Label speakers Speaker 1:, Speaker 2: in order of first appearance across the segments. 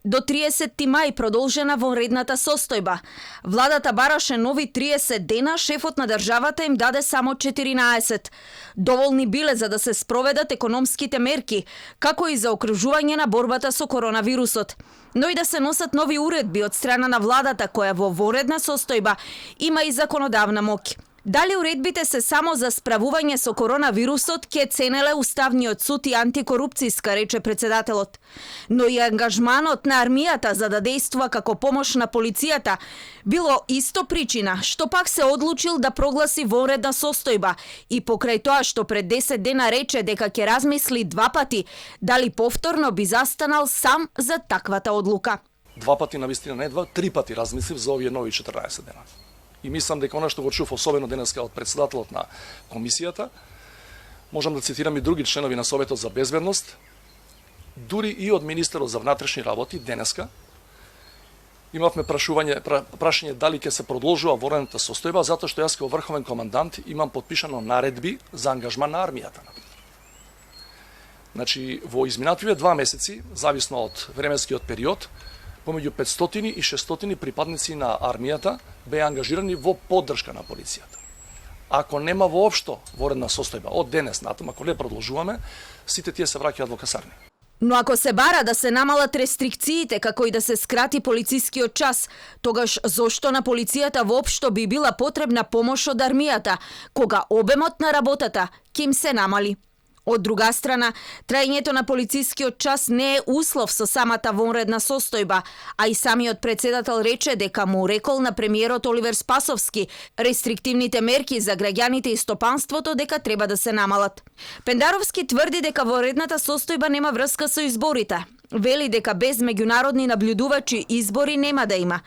Speaker 1: До 30 мај продолжена вонредната состојба. Владата бараше нови 30 дена, шефот на државата им даде само 14. Доволни биле за да се спроведат економските мерки, како и за окружување на борбата со коронавирусот. Но и да се носат нови уредби од страна на владата, која во вонредна состојба има и законодавна моќ. Дали уредбите се само за справување со коронавирусот, ке ценеле Уставниот суд и антикорупцијска, рече председателот. Но и ангажманот на армијата за да действува како помош на полицијата било исто причина, што пак се одлучил да прогласи вонредна состојба и покрај тоа што пред 10 дена рече дека ќе размисли 2 пати дали повторно би застанал сам за таквата одлука.
Speaker 2: 2 пати навистина, не 2, 3 пати размислив за овие нови 14 дена. И мислам дека она што го чув особено денеска од председателот на комисијата, можам да цитирам и други членови на Советот за безбедност, дури и од министерот за внатрешни работи денеска, имавме прашање дали ќе се продолжува вонредната состојба, затоа што јас како врховен командант имам подпишано наредби за ангажман на армијата. Значи, во изминативите 2 месеци, зависно од временскиот период, помеѓу 500 и 600 припадници на армијата беа ангажирани во поддршка на полицијата. Ако нема воопшто вонредна состојба од денес натаму, ако не продолжуваме, сите тие се враќаат во касарни.
Speaker 1: Но ако се бара да се намалат рестрикциите, како и да се скрати полицискиот час, тогаш зошто на полицијата воопшто би била потребна помош од армијата, кога обемот на работата ќе им се намали? Од друга страна, траењето на полицискиот час не е услов со самата вонредна состојба, а и самиот председател рече дека му рекол на премиерот Оливер Спасовски рестриктивните мерки за граѓаните и стопанството дека треба да се намалат. Пендаровски тврди дека вонредната состојба нема врска со изборите. Вели дека без меѓународни наблюдувачи избори нема да има.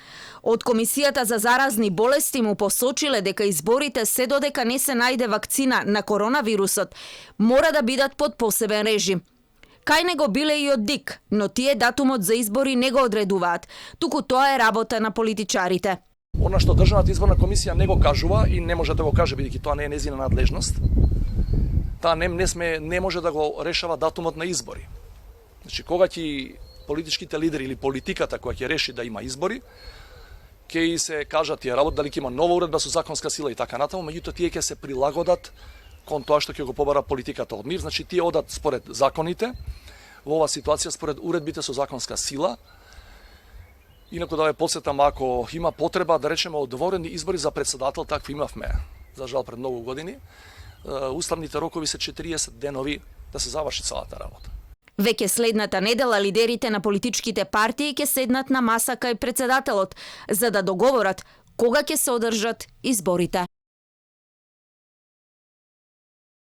Speaker 1: Од Комисијата за заразни болести му посочиле дека изборите се додека не се најде вакцина на коронавирусот, мора да бидат под посебен режим. Кај него биле и од ДИК, но тие датумот за избори не го одредуваат, туку тоа е работа на политичарите.
Speaker 2: Она што Државната изборна комисија не го кажува и не може да го каже бидејќи тоа не е нејзина надлежност, таа не може да го решава датумот на избори. Значи, кога ќе политичките лидери или политиката која ќе реши да има избори, ќе и се кажат тие работи, дали ќе има нова уредба со законска сила и така натаму, меѓутоа тие ќе се прилагодат кон тоа што ќе го побара политиката од нив. Значи, тие одат според законите, во оваа ситуација според уредбите со законска сила. Инаку да ве потсетам, ако има потреба, да речеме, од вонредни избори за председател, такви имавме, за жал пред многу години, уставните рокови се 40 денови да се заврши целата работа.
Speaker 1: Веќе следната недела лидерите на политичките партии ќе седнат на маса кај председателот, за да договорат кога ќе се одржат изборите.